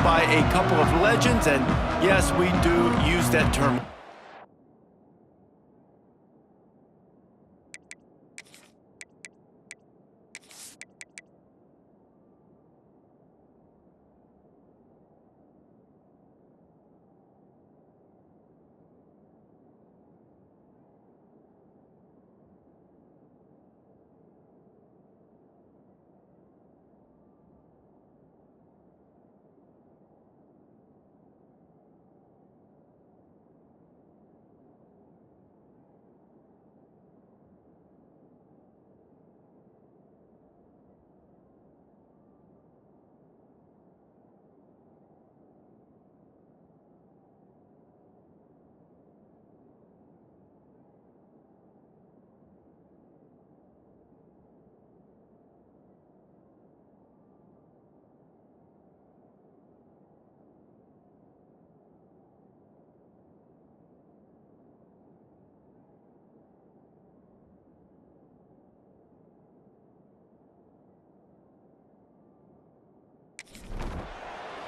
by a couple of legends, and yes, we do use that term.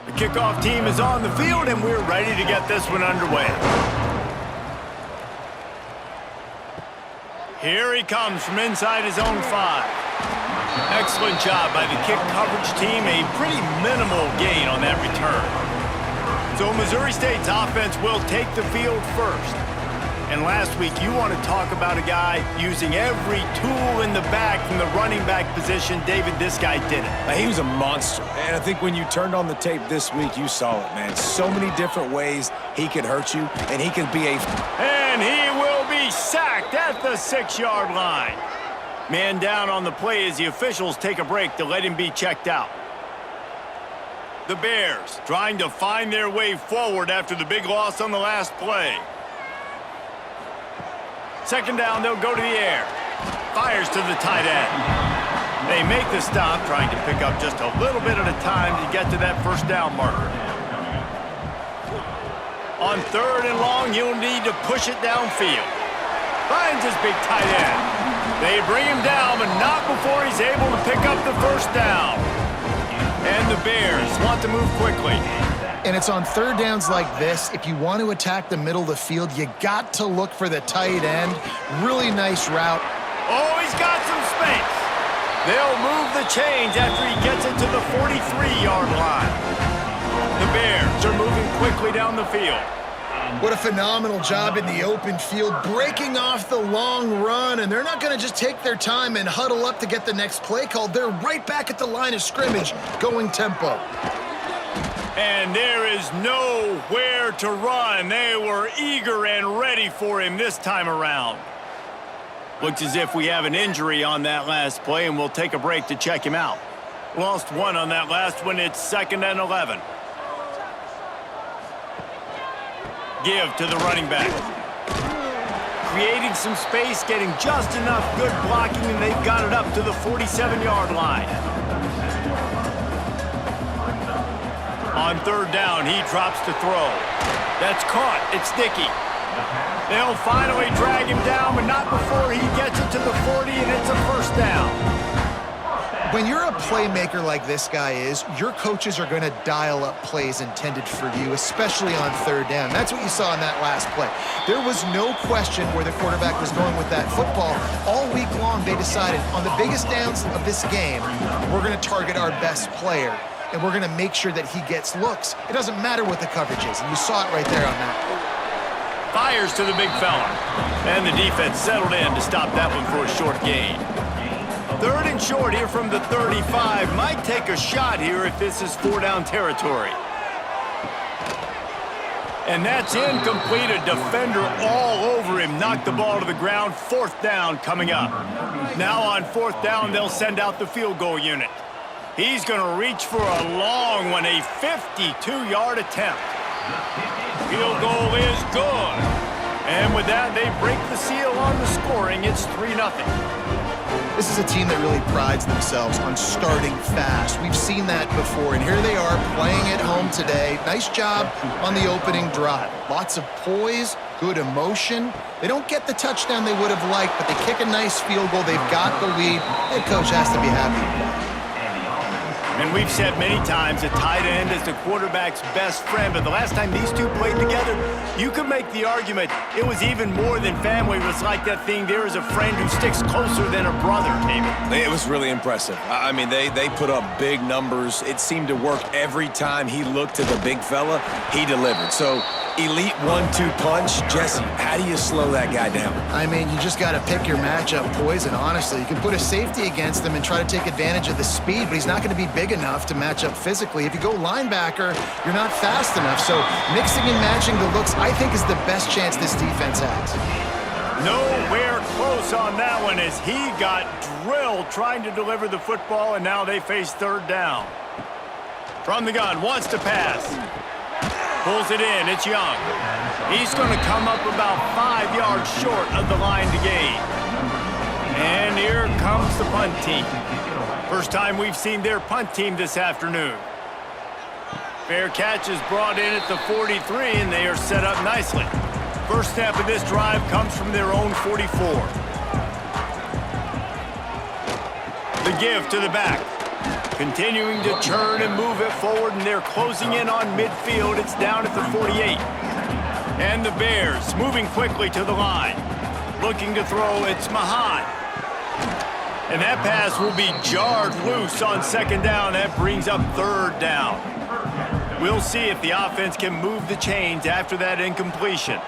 The kickoff team is on the field, and we're ready to get this one underway. Here he comes from inside his own 5. Excellent job by the kick coverage team. A pretty minimal gain on that return. So Missouri State's offense will take the field first. And last week, you want to talk about a guy using every tool in the bag from the running back position. David, this guy did it. He was a monster. And I think when you turned on the tape this week, you saw it, man. So many different ways he could hurt you, and he can be a... And he will be sacked at the 6-yard line. Man down on the play as the officials take a break to let him be checked out. The Bears trying to find their way forward after the big loss on the last play. Second down, they'll go to the air. Fires to the tight end. They make the stop, trying to pick up just a little bit at a time to get to that first down marker. On 3rd and long, he'll need to push it downfield. Finds his big tight end. They bring him down, but not before he's able to pick up the first down. And the Bears want to move quickly. And it's on 3rd downs like this, if you want to attack the middle of the field, you got to look for the tight end. Really nice route. Oh, he's got some space. They'll move the chains after he gets it to the 43-yard line. The Bears are moving quickly down the field. What a phenomenal job in the open field, breaking off the long run, and they're not going to just take their time and huddle up to get the next play called. They're right back at the line of scrimmage, going tempo. And there is nowhere to run. They were eager and ready for him this time around. Looks as if we have an injury on that last play, and we'll take a break to check him out. Lost one on that last one. It's 2nd and 11. Give to the running back. Creating some space, getting just enough good blocking, and they've got it up to the 47-yard line. On 3rd down, he drops to throw. That's caught. It's Dickey. They'll finally drag him down, but not before he gets it to the 40, and it's a first down. When you're a playmaker like this guy is, your coaches are going to dial up plays intended for you, especially on 3rd down. That's what you saw in that last play. There was no question where the quarterback was going with that football. All week long, they decided on the biggest downs of this game, we're going to target our best player, and we're going to make sure that he gets looks. It doesn't matter what the coverage is, and you saw it right there on that play. Fires to the big fella. And the defense settled in to stop that one for a short gain. 3rd and short here from the 35. Might take a shot here if this is 4-down territory. And that's incomplete. A defender all over him. Knocked the ball to the ground. 4th down coming up. Now on 4th down, they'll send out the field goal unit. He's going to reach for a long one, a 52-yard attempt. Field goal is good. And with that, they break the seal on the scoring. It's 3-0. This is a team that really prides themselves on starting fast. We've seen that before, and here they are playing at home today. Nice job on the opening drive. Lots of poise, good emotion. They don't get the touchdown they would have liked, but they kick a nice field goal. They've got the lead. Head coach has to be happy with that. And we've said many times a tight end is the quarterback's best friend, but the last time these two played together, you could make the argument it was even more than family. It was like that thing, there is a friend who sticks closer than a brother, David. It was really impressive. I mean, they put up big numbers. It seemed to work every time he looked to the big fella, he delivered. So, elite 1-2 punch. Jesse, how do you slow that guy down? I mean, you just got to pick your matchup poison, honestly. You can put a safety against him and try to take advantage of the speed, but he's not going to be big enough to match up physically. If you go linebacker, you're not fast enough. So mixing and matching the looks, I think, is the best chance this defense has. Nowhere close on that one as he got drilled trying to deliver the football, and now they face third down. From the gun, wants to pass. Pulls it in, it's Young. He's going to come up about 5 yards short of the line to gain. And here comes the punt team. First time we've seen their punt team this afternoon. Fair catch is brought in at the 43, and they are set up nicely. First snap of this drive comes from their own 44. The give to the back. Continuing to turn and move it forward, and they're closing in on midfield. It's down at the 48. And the Bears moving quickly to the line. Looking to throw, it's Mahan. And that pass will be jarred loose on second down. That brings up third down. We'll see if the offense can move the chains after that incompletion.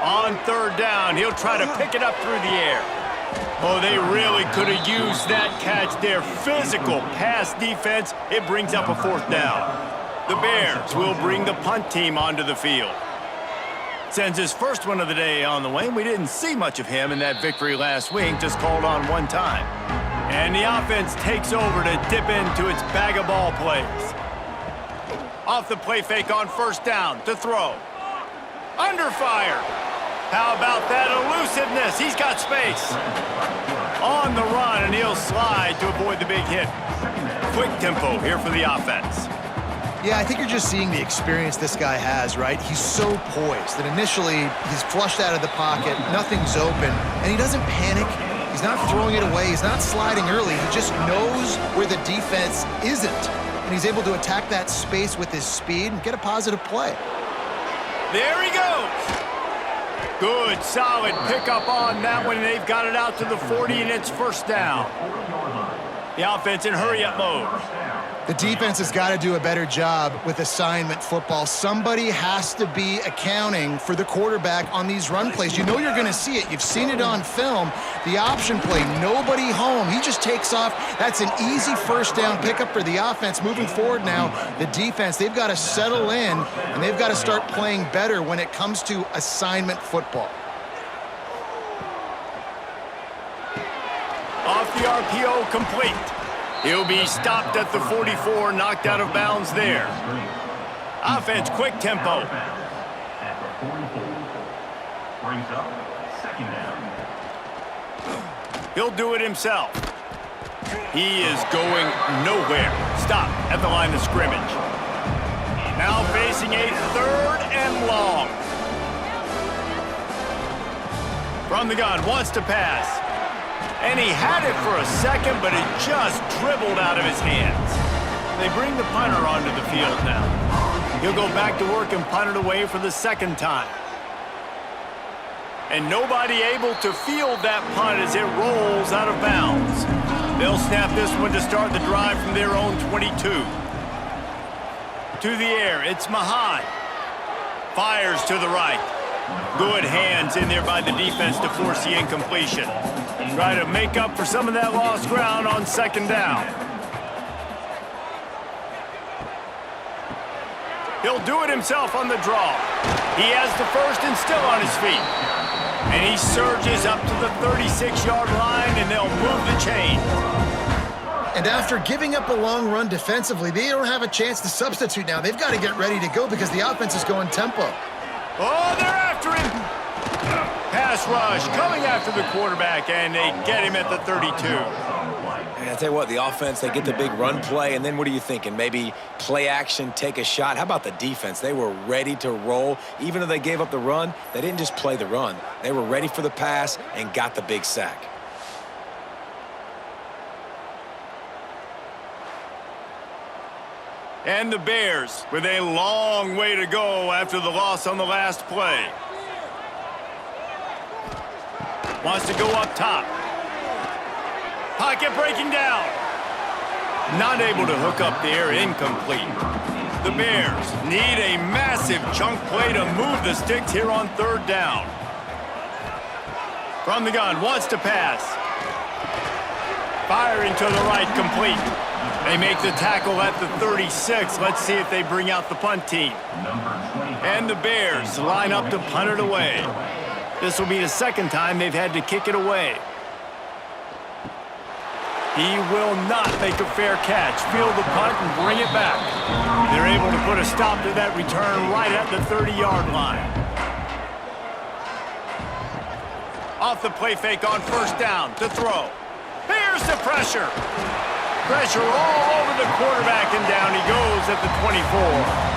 On third down, he'll try to pick it up through the air. Oh, they really could have used that catch there. Physical pass defense. It brings up a fourth down. The Bears will bring the punt team onto the field. Sends his first one of the day on the way. We didn't see much of him in that victory last week, just called on one time. And the offense takes over to dip into its bag of ball plays. Off the play fake on first down to throw. Under fire. How about that elusiveness? He's got space. On the run, and he'll slide to avoid the big hit. Quick tempo here for the offense. Yeah, I think you're just seeing the experience this guy has, right? He's so poised that initially he's flushed out of the pocket, nothing's open, and he doesn't panic. He's not throwing it away. He's not sliding early. He just knows where the defense isn't, and he's able to attack that space with his speed and get a positive play. There he goes. Good, solid pickup on that one. They've got it out to the 40, and it's first down. The offense in hurry-up mode. The defense has got to do a better job with assignment football. Somebody has to be accounting for the quarterback on these run plays. You know you're going to see it. You've seen it on film. The option play, nobody home. He just takes off. That's an easy first down pickup for the offense. Moving forward now, the defense, they've got to settle in, and they've got to start playing better when it comes to assignment football. Off the RPO, complete. He'll be stopped at the 44, knocked out of bounds there. Offense, quick tempo. He'll do it himself. He is going nowhere. Stop at the line of scrimmage. Now facing a third and long. From the gun, wants to pass. And he had it for a second, but it just dribbled out of his hands. They bring the punter onto the field now. He'll go back to work and punt it away for the second time. And nobody able to field that punt as it rolls out of bounds. They'll snap this one to start the drive from their own 22. To the air, it's Mahan. Fires to the right. Good hands in there by the defense to force the incompletion. Try to make up for some of that lost ground on second down. He'll do it himself on the draw. He has the first and still on his feet. And he surges up to the 36-yard line, and they'll move the chain. And after giving up a long run defensively, they don't have a chance to substitute now. They've got to get ready to go because the offense is going tempo. Oh, they're after him. Pass rush coming after the quarterback, and they get him at the 32. And I tell you what, the offense, they get the big run play, and then what are you thinking? Maybe play action, take a shot. How about the defense? They were ready to roll. Even though they gave up the run, they didn't just play the run. They were ready for the pass and got the big sack. And the Bears with a long way to go after the loss on the last play. Wants to go up top. Pocket breaking down. Not able to hook up there, incomplete. The Bears need a massive chunk play to move the sticks here on 3rd down. From the gun, wants to pass. Firing to the right, complete. They make the tackle at the 36. Let's see if they bring out the punt team. And the Bears line up to punt it away. This will be the 2nd time they've had to kick it away. He will not make a fair catch. Field the punt and bring it back. They're able to put a stop to that return right at the 30-yard line. Off the play fake on 1st down to throw. Here's the pressure. Pressure all over the quarterback, and down he goes at the 24.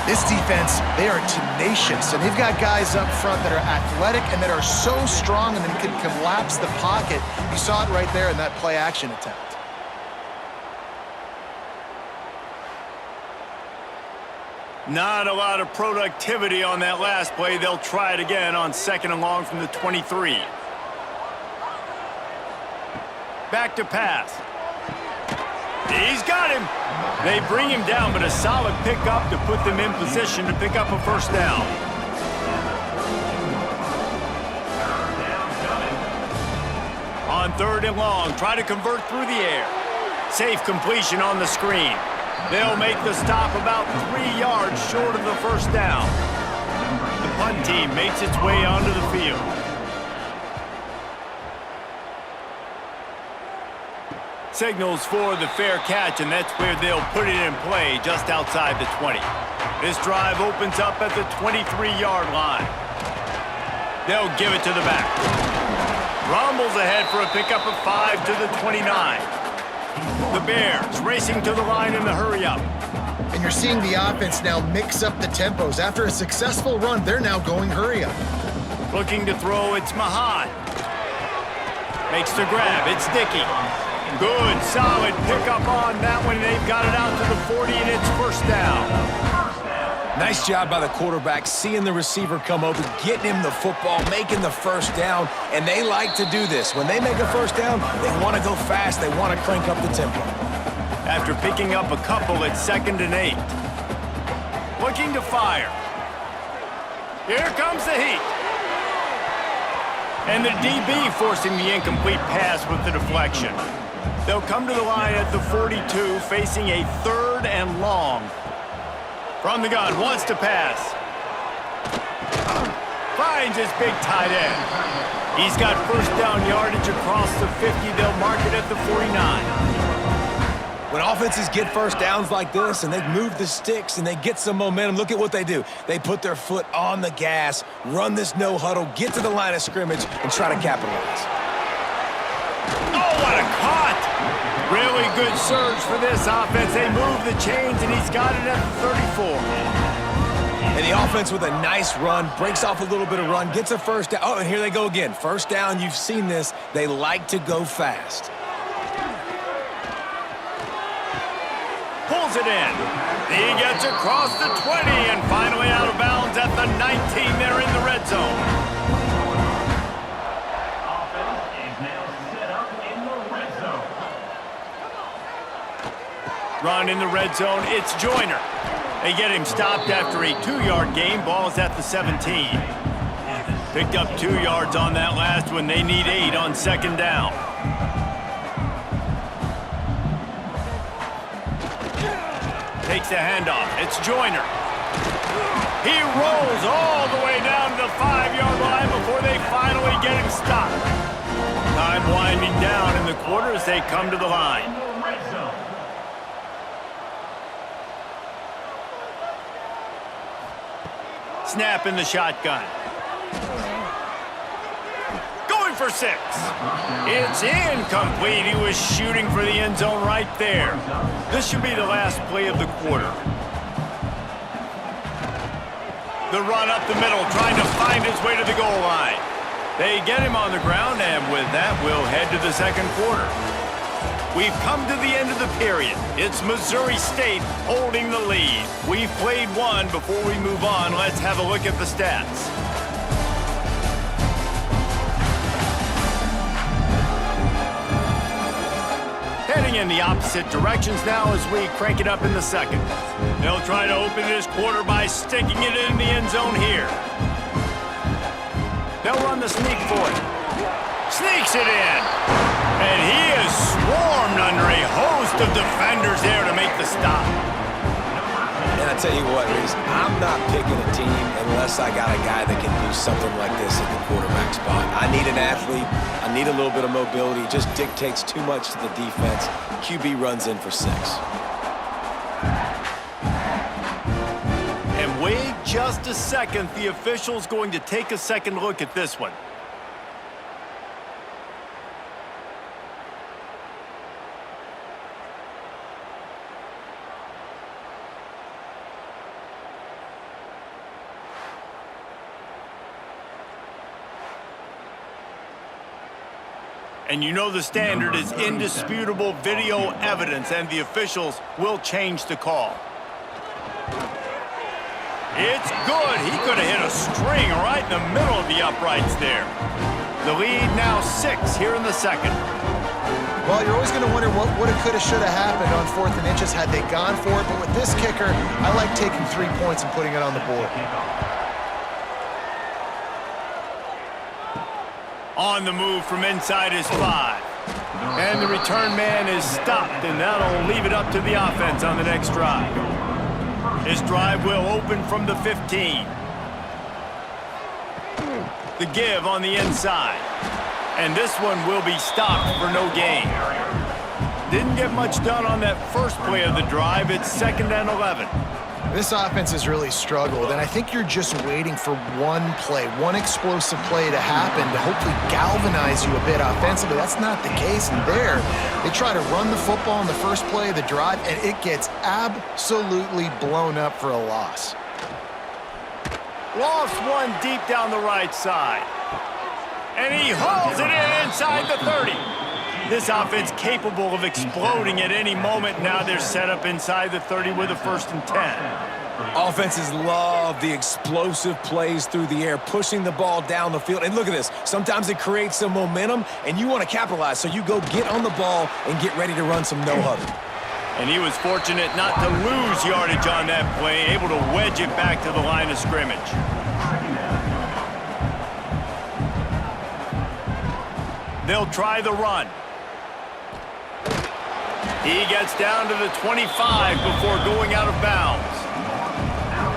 This defense, they are tenacious, and they've got guys up front that are athletic and that are so strong and then can collapse the pocket. You saw it right there in that play-action attempt. Not a lot of productivity on that last play. They'll try it again on 2nd and long from the 23. Back to pass. He's got him. They bring him down, but a solid pickup to put them in position to pick up a 1st down. On 3rd and long, try to convert through the air. Safe completion on the screen. They'll make the stop about 3 yards short of the 1st down. The punt team makes its way onto the field. Signals for the fair catch, and that's where they'll put it in play just outside the 20. This drive opens up at the 23-yard line. They'll give it to the back. Rumbles ahead for a pickup of 5 to the 29. The Bears racing to the line in the hurry-up. And you're seeing the offense now mix up the tempos. After a successful run, they're now going hurry-up. Looking to throw, it's Mahan. Makes the grab, it's Dickey. Good, solid pickup on that one. They've got it out to the 40, and it's 1st down. Nice job by the quarterback, seeing the receiver come open, getting him the football, making the 1st down, and they like to do this. When they make a 1st down, they want to go fast. They want to crank up the tempo. After picking up a couple, it's 2nd and 8. Looking to fire. Here comes the heat. And the DB forcing the incomplete pass with the deflection. They'll come to the line at the 42, facing a 3rd and long. From the gun, wants to pass. Finds his big tight end. He's got 1st down yardage across the 50. They'll mark it at the 49. When offenses get 1st downs like this and they move the sticks and they get some momentum, look at what they do. They put their foot on the gas, run this no huddle, get to the line of scrimmage, and try to capitalize. Oh, what a caught! Really good surge for this offense. They move the chains, and he's got it at the 34. And the offense with a nice run, breaks off a little bit of run, gets a 1st down. Oh, and here they go again. 1st down, you've seen this. They like to go fast. Pulls it in. He gets across the 20 and finally out of bounds at the 19. They're in the red zone. Offense is now set up in the red zone. Run in the red zone. It's Joyner. They get him stopped after a 2-yard gain. Ball's at the 17. Picked up 2 yards on that last one. They need 8 on 2nd down. Takes the handoff. It's Joyner. He rolls all the way down to the 5-yard line before they finally get him stopped. Time winding down in the quarter as they come to the line. Snap in the shotgun. Going for 6. It's incomplete. He was shooting for the end zone right there. This should be the last play of the quarter. The run up the middle, trying to find his way to the goal line. They get him on the ground, and with that, we'll head to the 2nd quarter. We've come to the end of the period. It's Missouri State holding the lead. We've played one. Before we move on, let's have a look at the stats. Heading in the opposite directions now as we crank it up in the second. They'll try to open this quarter by sticking it in the end zone here. They'll run the sneak for it. Sneaks it in. And he is swarmed under a host of defenders there to make the stop. And I tell you what, Reese, I'm not picking a team unless I got a guy that can do something like this at the quarterback spot. I need an athlete. I need a little bit of mobility. It just dictates too much to the defense. QB runs in for 6. And wait just a second. The official's going to take a second look at this one. And you know the standard is indisputable video evidence, and the officials will change the call. It's good. He could have hit a string right in the middle of the uprights there. The lead now 6 here in the second. Well, you're always going to wonder what would have, could have, should have happened on 4th and inches had they gone for it. But with this kicker, I like taking 3 points and putting it on the board. On the move from inside his 5. And the return man is stopped, and that'll leave it up to the offense on the next drive. This drive will open from the 15. The give on the inside. And this one will be stopped for no gain. Didn't get much done on that first play of the drive. It's 2nd and 11. This offense has really struggled, and I think you're just waiting for one play, one explosive play to happen to hopefully galvanize you a bit offensively. That's not the case, and there, they try to run the football in the first play of the drive, and it gets absolutely blown up for a loss. Lost one deep down the right side. And he hauls it in inside the 30. This offense capable of exploding at any moment. Now they're set up inside the 30 with a 1st and 10. Offenses love the explosive plays through the air, pushing the ball down the field. And look at this. Sometimes it creates some momentum, and you want to capitalize. So you go get on the ball and get ready to run some no-huddle. And he was fortunate not to lose yardage on that play, able to wedge it back to the line of scrimmage. They'll try the run. He gets down to the 25 before going out of bounds.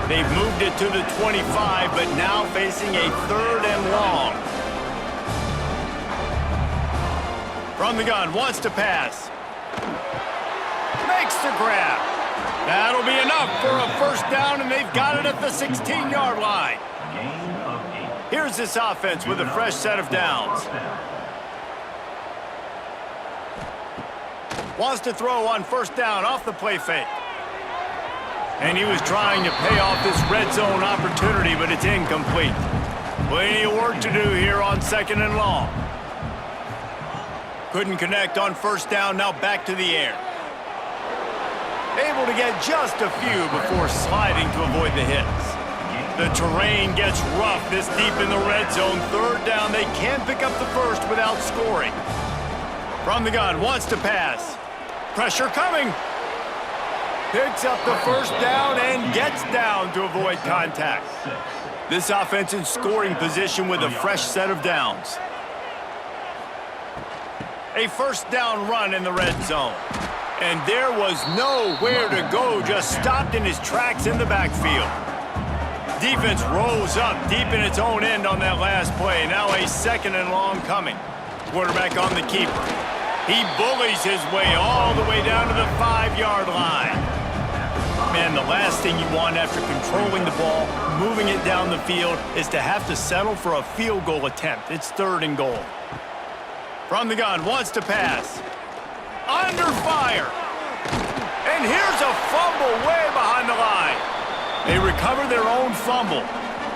They've moved it to the 25, but now facing a 3rd and long. From the gun, wants to pass. Makes the grab. That'll be enough for a 1st down, and they've got it at the 16-yard line. Here's this offense with a fresh set of downs. Wants to throw on 1st down off the play fake. And he was trying to pay off this red zone opportunity, but it's incomplete. Plenty of work to do here on 2nd and long. Couldn't connect on 1st down, now back to the air. Able to get just a few before sliding to avoid the hits. The terrain gets rough this deep in the red zone. 3rd down, they can't pick up the 1st without scoring. From the gun, wants to pass. Pressure coming. Picks up the 1st down and gets down to avoid contact. This offense in scoring position with a fresh set of downs. A 1st down run in the red zone. And there was nowhere to go, just stopped in his tracks in the backfield. Defense rose up deep in its own end on that last play. Now a 2nd and long coming. Quarterback on the keeper. He bullies his way all the way down to the 5-yard line. Man, the last thing you want after controlling the ball, moving it down the field, is to have to settle for a field goal attempt. It's 3rd and goal. From the gun, wants to pass. Under fire. And here's a fumble way behind the line. They recover their own fumble.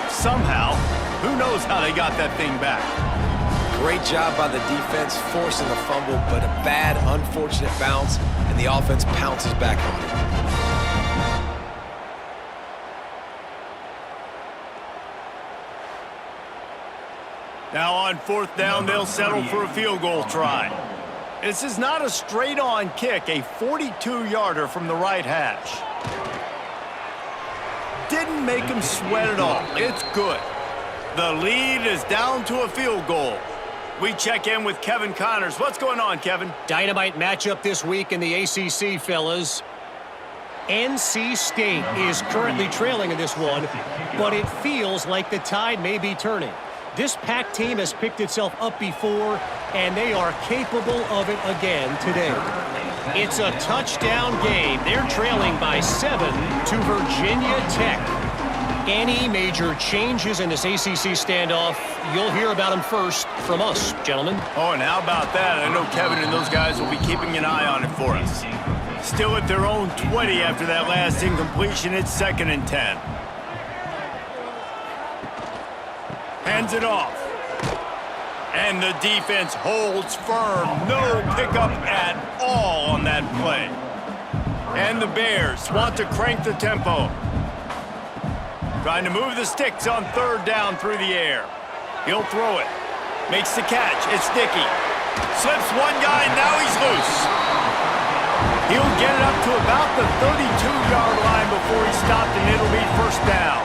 Somehow, who knows how they got that thing back. Great job by the defense, forcing the fumble, but a bad, unfortunate bounce, and the offense pounces back on it. Now on 4th down, they'll settle for a field goal try. This is not a straight-on kick, a 42-yarder from the right hash. Didn't make him sweat at all. It's good. The lead is down to a field goal. We check in with Kevin Connors. What's going on, Kevin? Dynamite matchup this week in the ACC, fellas. NC State is currently trailing in this one, but it feels like the tide may be turning. This Pac team has picked itself up before, and they are capable of it again today. It's a touchdown game. They're trailing by 7 to Virginia Tech. Any major changes in this ACC standoff, you'll hear about them first from us, gentlemen. Oh, and how about that? I know Kevin and those guys will be keeping an eye on it for us. Still at their own 20 after that last incompletion. It's 2nd and 10. Hands it off. And the defense holds firm. No pickup at all on that play. And the Bears want to crank the tempo. Trying to move the sticks on 3rd down through the air. He'll throw it. Makes the catch. It's Dickey. Slips one guy, now he's loose. He'll get it up to about the 32-yard line before he's stopped, and it'll be 1st down.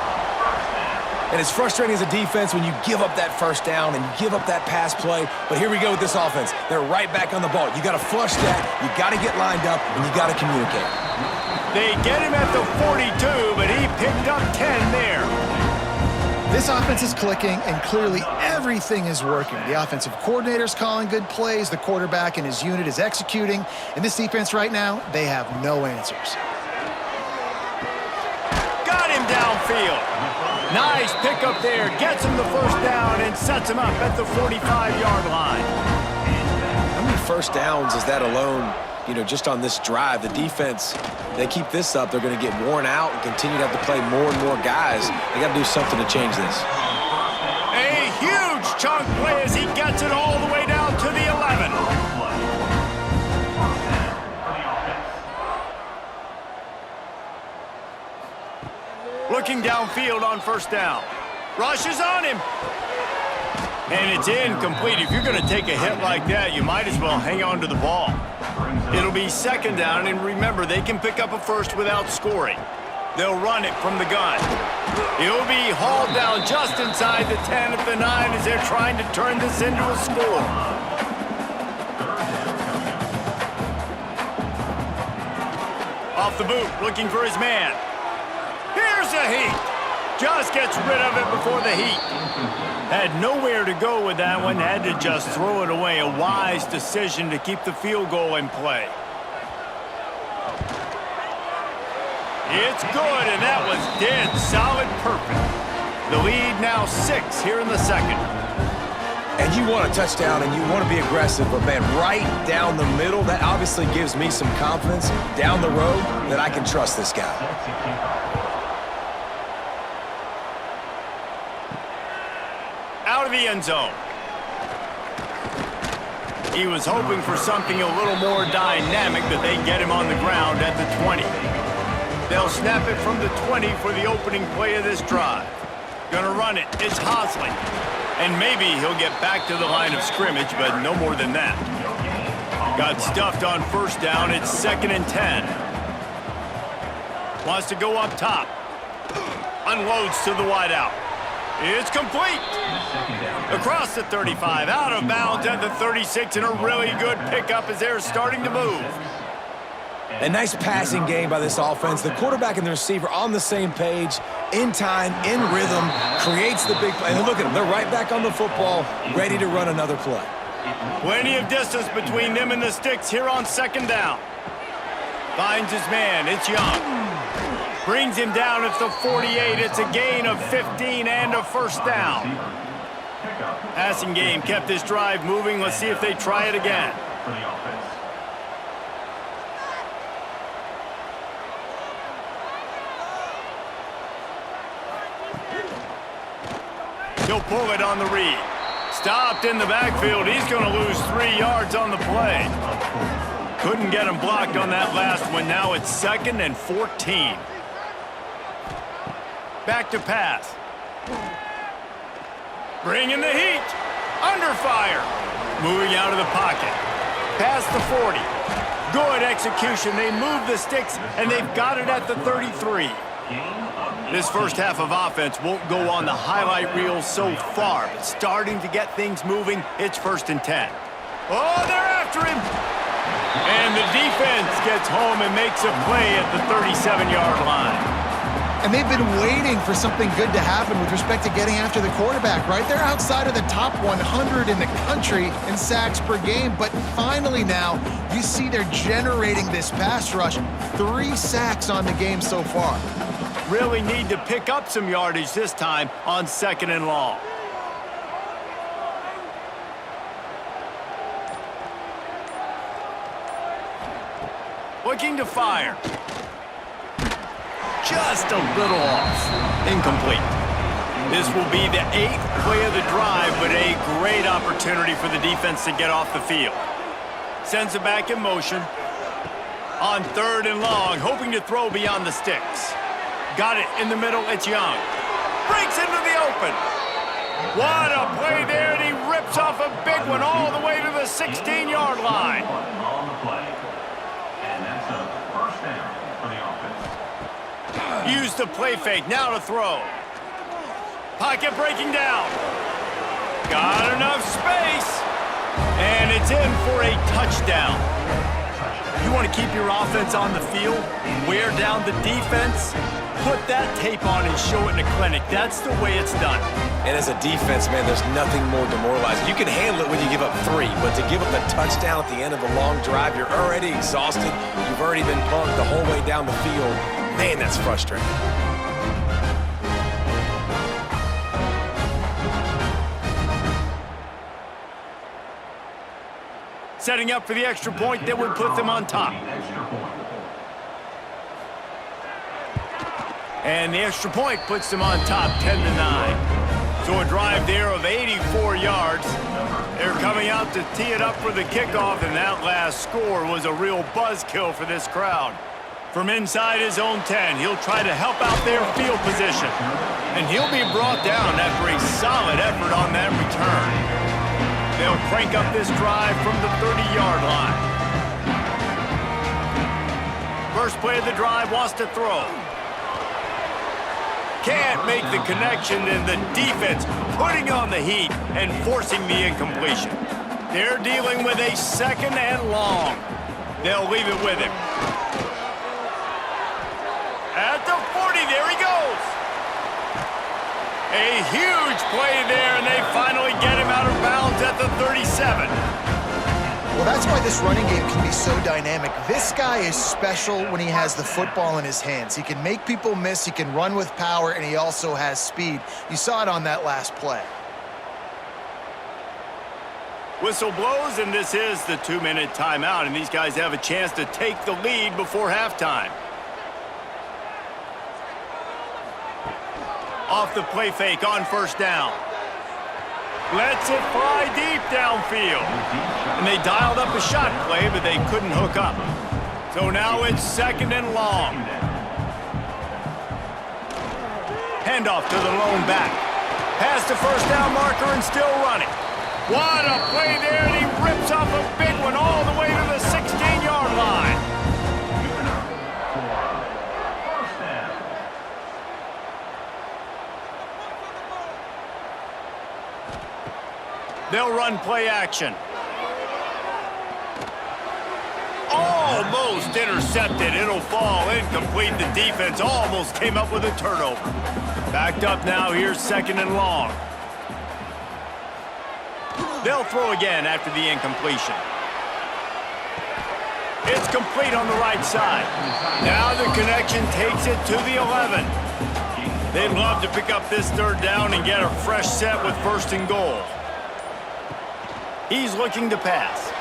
And it's frustrating as a defense when you give up that 1st down and you give up that pass play. But here we go with this offense. They're right back on the ball. You got to flush that. You got to get lined up, and you got to communicate. They get him at the 42, but he picked up 10 there. This offense is clicking, and clearly everything is working. The offensive coordinator's calling good plays. The quarterback and his unit is executing. And this defense right now, they have no answers. Got him downfield. Nice pickup there. Gets him the 1st down and sets him up at the 45-yard line. How many 1st downs is that alone, just on this drive? The defense, they keep this up, they're going to get worn out and continue to have to play more and more guys. They got to do something to change this. A huge chunk play as he gets it all the way down to the 11. Looking downfield on 1st down. Rushes on him. And it's incomplete. If you're going to take a hit like that, you might as well hang on to the ball. It'll be 2nd down, and remember, they can pick up a 1st without scoring. They'll run it from the gun. He'll be hauled down just inside the 10 at the 9 as they're trying to turn this into a score. Off the boot, looking for his man. Here's the heat. Just gets rid of it before the heat. Had nowhere to go with that one. Had to just throw it away. A wise decision to keep the field goal in play. It's good, and that was dead solid perfect. The lead now 6 here in the 2nd. And you want a touchdown, and you want to be aggressive, but, man, right down the middle, that obviously gives me some confidence down the road that I can trust this guy. Out of the end zone. He was hoping for something a little more dynamic, but they get him on the ground at the 20. They'll snap it from the 20 for the opening play of this drive. Gonna run it. It's Hosley. And maybe he'll get back to the line of scrimmage, but no more than that. Got stuffed on 1st down. It's 2nd and 10. Wants to go up top. Unloads to the wideout. It's complete. Across the 35, out of bounds at the 36, and a really good pickup as they're starting to move. A nice passing game by this offense. The quarterback and the receiver on the same page, in time, in rhythm, creates the big play. And look at them. They're right back on the football, ready to run another play. Plenty of distance between them and the sticks here on 2nd down. Finds his man. It's Young. Brings him down at the 48. It's a gain of 15 and a 1st down. Passing game kept this drive moving. Let's see if they try it again. He'll pull it on the read. Stopped in the backfield. He's going to lose 3 yards on the play. Couldn't get him blocked on that last one. Now it's 2nd and 14. Back to pass. Bringing the heat. Under fire. Moving out of the pocket. Past the 40. Good execution. They move the sticks, and they've got it at the 33. This first half of offense won't go on the highlight reel so far, but starting to get things moving. It's 1st and 10. Oh, they're after him. And the defense gets home and makes a play at the 37-yard line. And they've been waiting for something good to happen with respect to getting after the quarterback, right? They're outside of the top 100 in the country in sacks per game, but finally now you see they're generating this pass rush. 3 sacks on the game so far. Really need to pick up some yardage this time on 2nd and long. Looking to fire. Just a little off. Incomplete. This will be the 8th play of the drive, but a great opportunity for the defense to get off the field. Sends it back in motion. On 3rd and long, hoping to throw beyond the sticks. Got it in the middle, it's Young. Breaks into the open. What a play there, and he rips off a big one all the way to the 16-yard line. On the play. And that's a 1st down for the offense. Use the play fake, now to throw. Pocket breaking down. Got enough space. And it's in for a touchdown. You want to keep your offense on the field, wear down the defense, put that tape on and show it in a clinic. That's the way it's done. And as a defense, man, there's nothing more demoralizing. You can handle it when you give up 3, but to give up a touchdown at the end of a long drive, you're already exhausted. You've already been punked the whole way down the field. Man, that's frustrating. Setting up for the extra point that would put them on top. And the extra point puts them on top, 10-9. So a drive there of 84 yards. They're coming out to tee it up for the kickoff, and that last score was a real buzzkill for this crowd. From inside his own 10, he'll try to help out their field position. And he'll be brought down after a solid effort on that return. They'll crank up this drive from the 30-yard line. First play of the drive, wants to throw. Can't make the connection, and the defense putting on the heat and forcing the incompletion. They're dealing with a 2nd and long. They'll leave it with him. At the 40, there he goes. A huge play there, and they finally get him out of bounds at the 37. Well, that's why this running game can be so dynamic. This guy is special when he has the football in his hands. He can make people miss, he can run with power, and he also has speed. You saw it on that last play. Whistle blows, and this is the 2-minute timeout, and these guys have a chance to take the lead before halftime. Off the play fake on 1st down. Lets it fly deep downfield. And they dialed up a shot play, but they couldn't hook up. So now it's 2nd and long. Handoff to the lone back. Past the 1st down marker and still running. What a play there, and he rips off a big one all the way to the 16-yard line. They'll run play action. Almost intercepted. It'll fall incomplete. The defense almost came up with a turnover. Backed up now. Here's 2nd and long. They'll throw again after the incompletion. It's complete on the right side. Now the connection takes it to the 11. They'd love to pick up this 3rd down and get a fresh set with 1st and goal. He's looking to pass.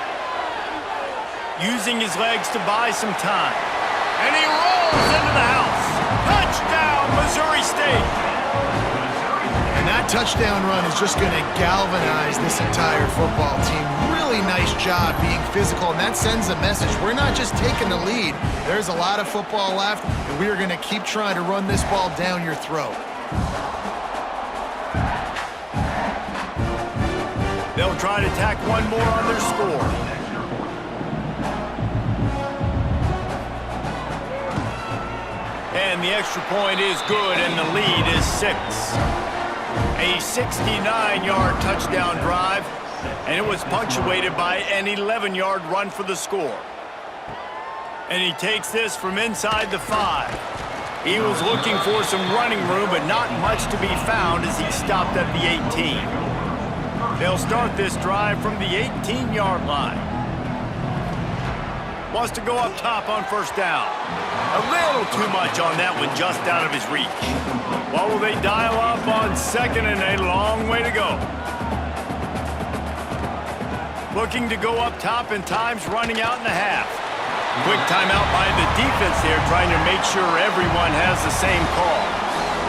Using his legs to buy some time. And he rolls into the house. Touchdown, Missouri State. And that touchdown run is just going to galvanize this entire football team. Really nice job being physical, and that sends a message. We're not just taking the lead. There's a lot of football left, and we are going to keep trying to run this ball down your throat. They'll try to tack one more on their score. And the extra point is good, and the lead is 6. A 69-yard touchdown drive, and it was punctuated by an 11-yard run for the score. And he takes this from inside the 5. He was looking for some running room, but not much to be found as he stopped at the 18. They'll start this drive from the 18-yard line. Wants to go up top on first down. A little too much on that one, just out of his reach. What will they dial up on second and a long way to go? Looking to go up top, and time's running out in the half. Quick timeout by the defense there, trying to make sure everyone has the same call.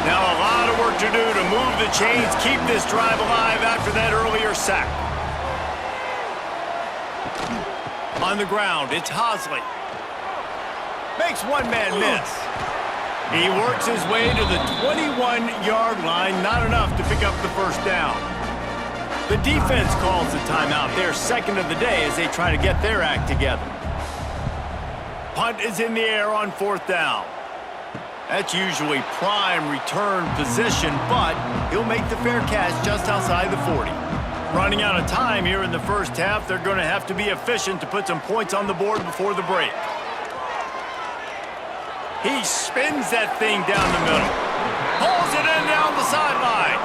Now a lot of work to do to move the chains, keep this drive alive after that earlier sack. On the ground, it's Hosley. Makes one man miss. He works his way to the 21-yard line, not enough to pick up the first down. The defense calls the timeout, their second of the day, as they try to get their act together. Punt is in the air on fourth down. That's usually prime return position, but he'll make the fair catch just outside the 40. Running out of time here in the first half, they're going to have to be efficient to put some points on the board before the break. He spins that thing down the middle. Pulls it in down the sideline.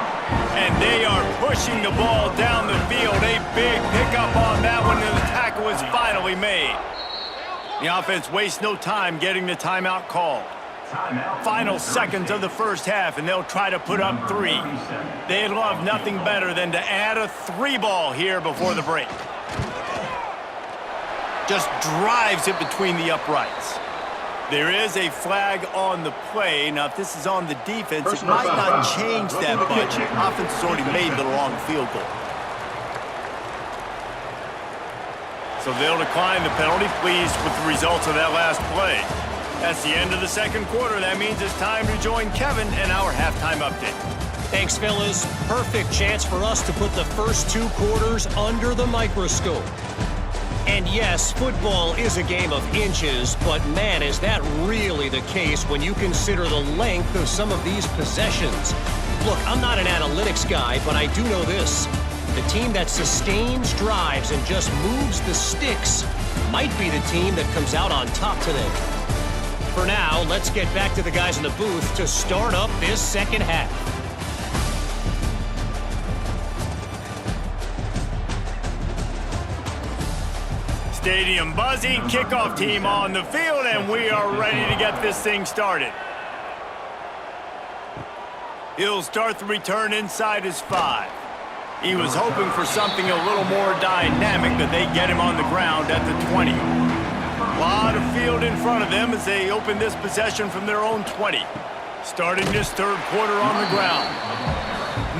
And they are pushing the ball down the field. A big pickup on that one, and the tackle is finally made. The offense wastes no time getting the timeout called. Final seconds of the first half, and they'll try to put up 3. They'd love nothing better than to add a 3-ball here before the break. Just drives it between the uprights. There is a flag on the play. Now, if this is on the defense, it might not change that much. Offense has already made the long field goal. So they'll decline the penalty, pleased with the results of that last play. That's the end of the second quarter. That means it's time to join Kevin in our halftime update. Thanks, fellas. Perfect chance for us to put the first 2 quarters under the microscope. And yes, football is a game of inches, but man, is that really the case when you consider the length of some of these possessions. Look, I'm not an analytics guy, but I do know this. The team that sustains drives and just moves the sticks might be the team that comes out on top today. For now, let's get back to the guys in the booth to start up this second half. Stadium buzzing, kickoff team on the field, and we are ready to get this thing started. He'll start the return inside his 5. He was hoping for something a little more dynamic, but they get him on the ground at the 20. A lot of field in front of them as they open this possession from their own 20. Starting this third quarter on the ground.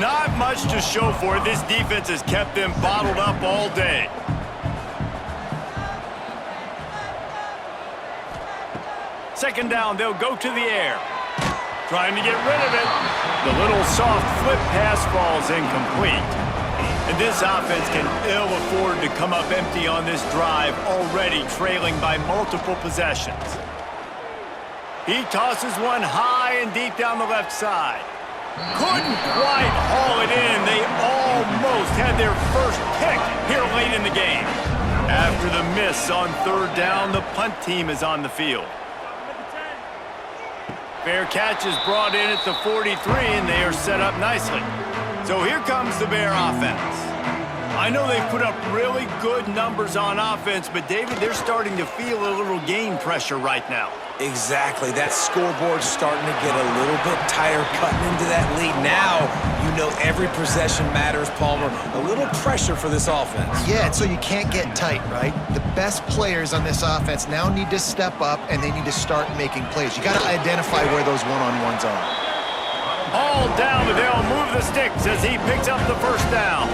Not much to show for it. This defense has kept them bottled up all day. Second down, they'll go to the air. Trying to get rid of it. The little soft flip pass falls incomplete. And this offense can ill afford to come up empty on this drive, already trailing by multiple possessions. He tosses one high and deep down the left side. Couldn't quite haul it in. They almost had their first pick here late in the game. After the miss on third down, the punt team is on the field. Fair catch is brought in at the 43, and they are set up nicely. So here comes the Bear offense. I know they've put up really good numbers on offense, but David, they're starting to feel a little game pressure right now. Exactly. That scoreboard's starting to get a little bit tighter, cutting into that lead. Now, you know every possession matters, Palmer. A little pressure for this offense. Yeah, and so you can't get tight, right? The best players on this offense now need to step up, and they need to start making plays. You got to identify where those one-on-ones are. All down, but they'll move the sticks as he picks up the first down.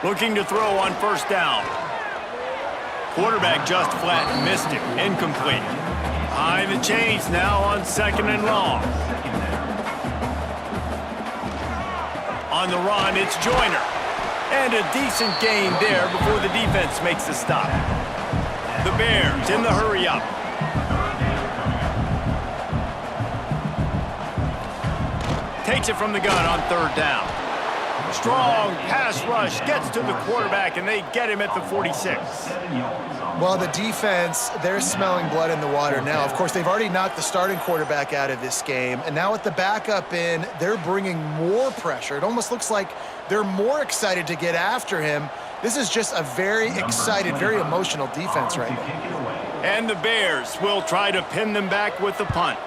Looking to throw on first down. Quarterback just flat missed it. Incomplete. Behind the chains now on 2nd and long. On the run, it's Joyner. And a decent gain there before the defense makes the stop. The Bears in the hurry-up. Takes it from the gun on 3rd down. Strong pass rush gets to the quarterback, and they get him at the 46. Well, the defense, they're smelling blood in the water now. Of course, they've already knocked the starting quarterback out of this game, and now with the backup in, they're bringing more pressure. It almost looks like they're more excited to get after him. This is just a very excited, very emotional defense right now. And the Bears will try to pin them back with the punt.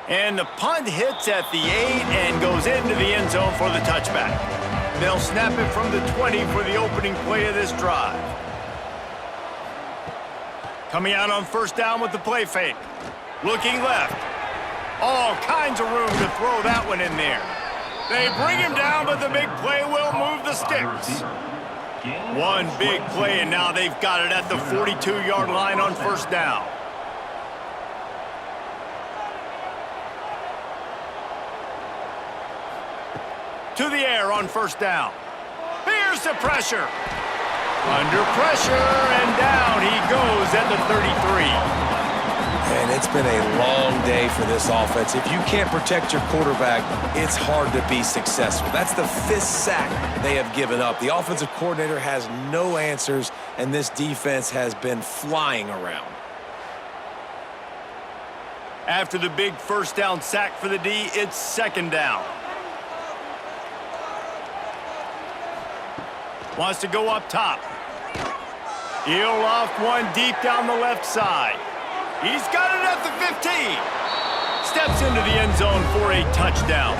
And the punt hits at the 8 and goes into the end zone for the touchback. They'll snap it from the 20 for the opening play of this drive. Coming out on first down with the play fake. Looking left. All kinds of room to throw that one in there. They bring him down, but the big play will move the sticks. One big play, and now they've got it at the 42-yard line on first down. To the air on first down. Here's the pressure. Under pressure, and down he goes at the 33. And it's been a long day for this offense. If you can't protect your quarterback, it's hard to be successful. That's the 5th sack they have given up. The offensive coordinator has no answers, and this defense has been flying around. After the big first down sack for the D, it's 2nd down. Wants to go up top. He'll loft one deep down the left side. He's got it at the 15. Steps into the end zone for a touchdown.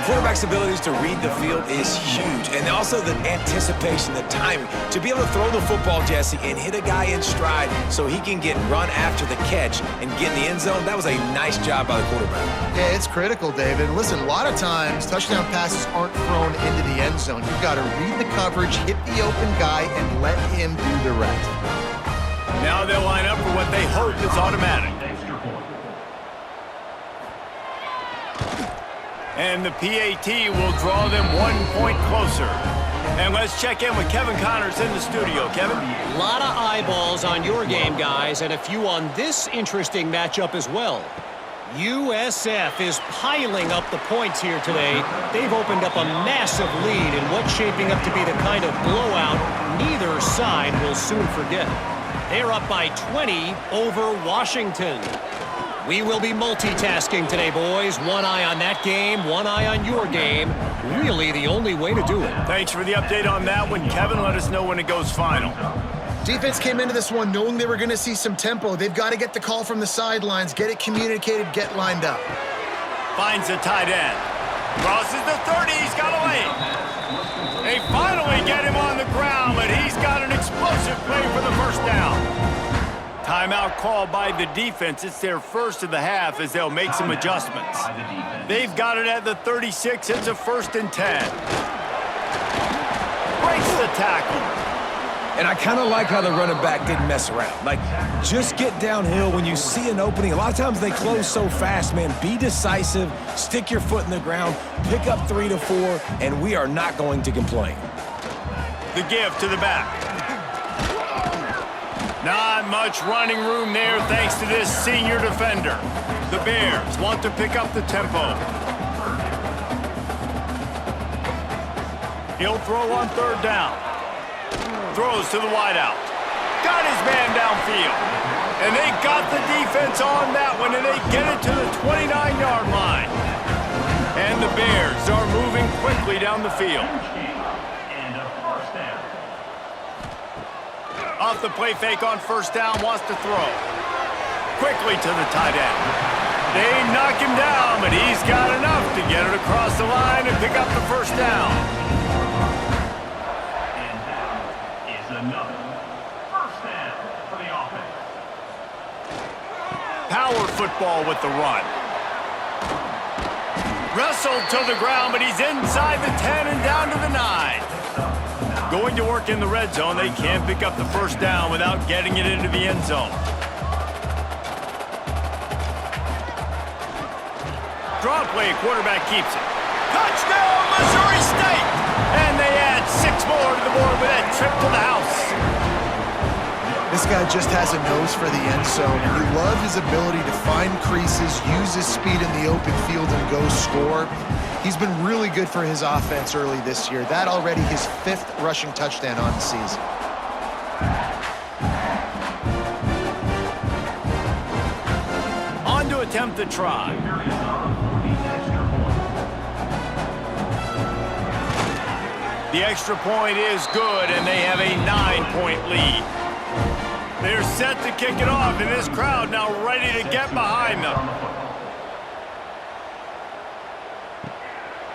Quarterback's abilities to read the field is huge, and also the anticipation, the timing. To be able to throw the football, Jesse, and hit a guy in stride so he can get run after the catch and get in the end zone, that was a nice job by the quarterback. Yeah, it's critical, David. Listen, a lot of times touchdown passes aren't thrown into the end zone. You've got to read the coverage, hit the open guy, and let him do the rest. Now they'll line up for what they hope is automatic. And the PAT will draw them 1 point closer. And let's check in with Kevin Connors in the studio. Kevin? A lot of eyeballs on your game, guys, and a few on this interesting matchup as well. USF is piling up the points here today. They've opened up a massive lead in what's shaping up to be the kind of blowout neither side will soon forget. They're up by 20 over Washington. We will be multitasking today, boys. One eye on that game, one eye on your game. Really the only way to do it. Thanks for the update on that one, Kevin. Let us know when it goes final. Defense came into this one knowing they were going to see some tempo. They've got to get the call from the sidelines, get it communicated, get lined up. Finds the tight end. Crosses the 30. He's got a lane. They finally get him on the ground, but he's got an explosive play for the first down. Timeout called by the defense. It's their first of the half as they'll make some adjustments. They've got it at the 36. It's a 1st and 10. Breaks the tackle. And I kind of like how the running back didn't mess around. Like, just get downhill when you see an opening. A lot of times they close so fast, man. Be decisive, stick your foot in the ground, pick up 3 to 4, and we are not going to complain. The give to the back. Not much running room there thanks to this senior defender. The Bears want to pick up the tempo. He'll throw on 3rd down. Throws to the wideout. Got his man downfield. And they got the defense on that one, and they get it to the 29-yard line. And the Bears are moving quickly down the field. Off the play fake on first down, wants to throw. Quickly to the tight end. They knock him down, but he's got enough to get it across the line and pick up the first down. And that is another first down for the offense. Power football with the run. Wrestled to the ground, but he's inside the 10 and down to the 9. Going to work in the red zone. They can't pick up the first down without getting it into the end zone. Draw play, quarterback keeps it. Touchdown, Missouri State! And they add 6 more to the board with that trip to the house. This guy just has a nose for the end zone, and you love his ability to find creases, use his speed in the open field, and go score. He's been really good for his offense early this year. That already his 5th rushing touchdown on the season. On to attempt the try. The extra point is good, and they have a 9-point lead. They're set to kick it off, and this crowd now ready to get behind them.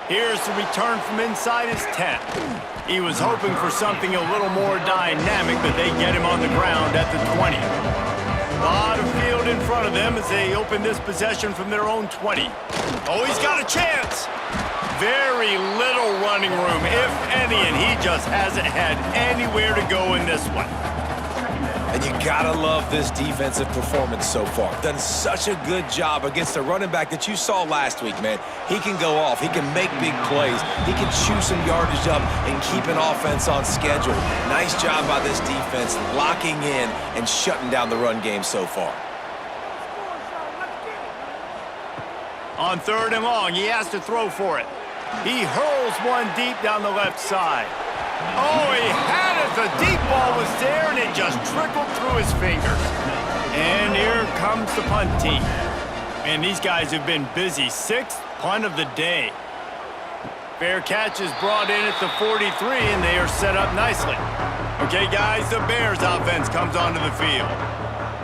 Here's the return from inside his 10. He was hoping for something a little more dynamic, but they get him on the ground at the 20. A lot of field in front of them as they open this possession from their own 20. Oh, he's got a chance. Very little running room, if any, and he just hasn't had anywhere to go in this one. And you gotta love this defensive performance so far. Done such a good job against the running back that you saw last week, man. He can go off. He can make big plays. He can chew some yardage up and keep an offense on schedule. Nice job by this defense locking in and shutting down the run game so far. On 3rd and long, he has to throw for it. He hurls one deep down the left side. Oh, he had it. The deep ball was there, and it just trickled through his fingers. And here comes the punt team. And these guys have been busy. 6th punt of the day. Fair catch is brought in at the 43, and they are set up nicely. Okay, guys, the Bears offense comes onto the field.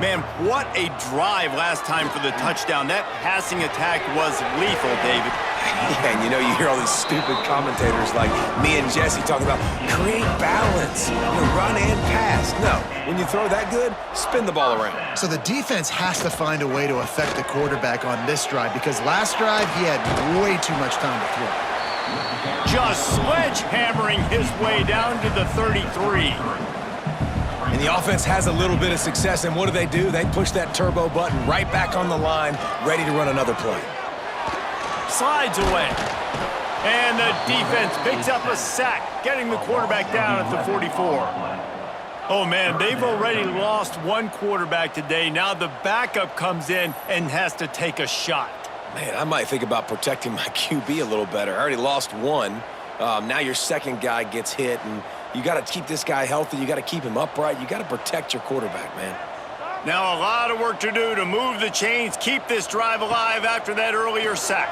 Man, what a drive last time for the touchdown. That passing attack was lethal, David. Yeah, and you know, you hear all these stupid commentators like me and Jesse talking about create balance, run and pass. No, when you throw that good, spin the ball around. So the defense has to find a way to affect the quarterback on this drive, because last drive he had way too much time to throw. Just sledgehammering his way down to the 33. And the offense has a little bit of success, and what do? They push that turbo button right back on the line, ready to run another play. Slides away. And the defense picks up a sack, getting the quarterback down at the 44. Oh, man, they've already lost one quarterback today. Now the backup comes in and has to take a shot. Man, I might think about protecting my QB a little better. I already lost one. Now your second guy gets hit, and you got to keep this guy healthy. You got to keep him upright. You got to protect your quarterback, man. Now a lot of work to do to move the chains, keep this drive alive after that earlier sack.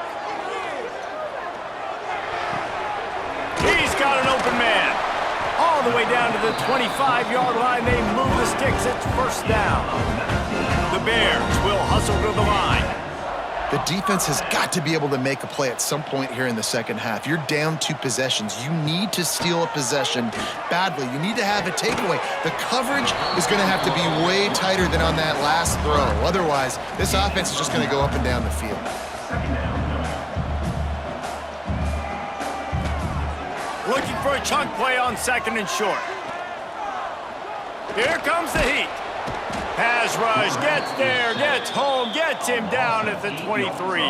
He's got an open man. All the way down to the 25-yard line. They move the sticks. It's 1st down. The Bears will hustle to the line. The defense has got to be able to make a play at some point here in the second half. You're down 2 possessions. You need to steal a possession badly. You need to have a takeaway. The coverage is going to have to be way tighter than on that last throw. Otherwise, this offense is just going to go up and down the field. Looking for a chunk play on 2nd and short. Here comes the heat. Pass rush, gets there, gets home, gets him down at the 23.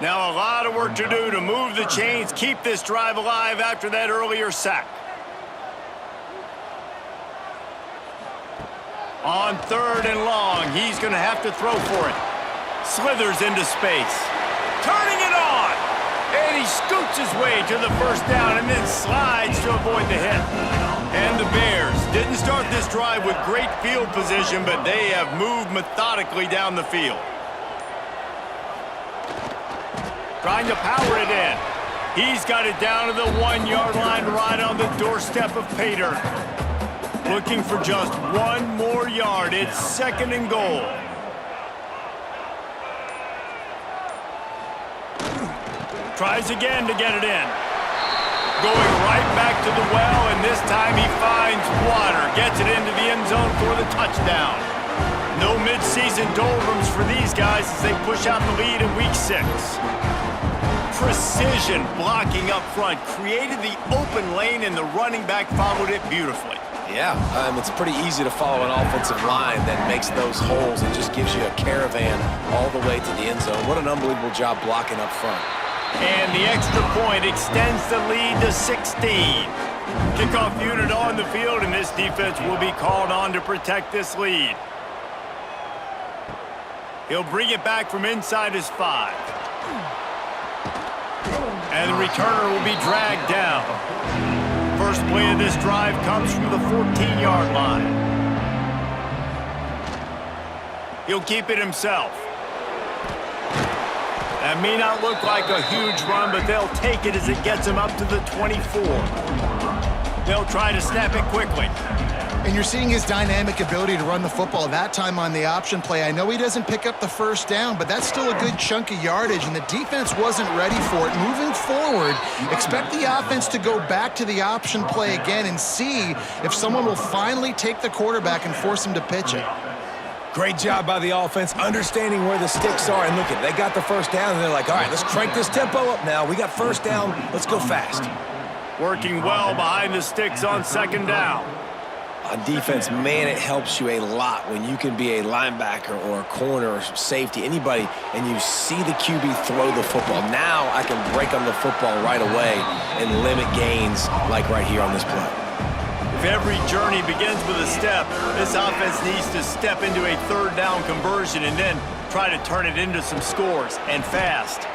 Now a lot of work to do to move the chains, keep this drive alive after that earlier sack. On 3rd and long, he's going to have to throw for it. Slithers into space. Turning it on! And he scoots his way to the 1st down and then slides to avoid the hit. And the Bears didn't start this drive with great field position, but they have moved methodically down the field. Trying to power it in. He's got it down to the 1-yard line right on the doorstep of pay dirt. Looking for just 1 more yard. It's 2nd and goal. Tries again to get it in. Going right back to the well, and this time he finds water. Gets it into the end zone for the touchdown. No mid-season doldrums for these guys as they push out the lead in week 6. Precision blocking up front created the open lane, and the running back followed it beautifully. Yeah, it's pretty easy to follow an offensive line that makes those holes and just gives you a caravan all the way to the end zone. What an unbelievable job blocking up front. And the extra point extends the lead to 16. Kickoff unit on the field, and this defense will be called on to protect this lead. He'll bring it back from inside his 5. And the returner will be dragged down. First play of this drive comes from the 14-yard line. He'll keep it himself. That may not look like a huge run, but they'll take it as it gets him up to the 24. They'll try to snap it quickly. And you're seeing his dynamic ability to run the football, that time on the option play. I know he doesn't pick up the first down, but that's still a good chunk of yardage, and the defense wasn't ready for it. Moving forward, expect the offense to go back to the option play again and see if someone will finally take the quarterback and force him to pitch it. Great job by the offense, understanding where the sticks are. And look, they got the first down, and they're like, all right, let's crank this tempo up now. We got first down. Let's go fast. Working well behind the sticks on second down. On defense, man, it helps you a lot when you can be a linebacker or a corner or safety, anybody, and you see the QB throw the football. Now I can break on the football right away and limit gains like right here on this play. If every journey begins with a step, this offense needs to step into a third down conversion and then try to turn it into some scores, and fast.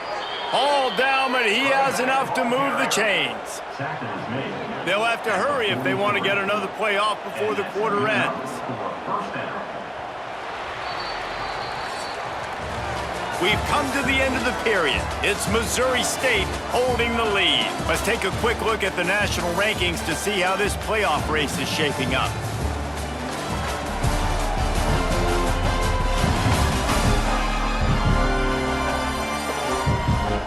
All down, but he has enough to move the chains. They'll have to hurry if they want to get another play off before the quarter ends. We've come to the end of the period. It's Missouri State holding the lead. Let's take a quick look at the national rankings to see how this playoff race is shaping up.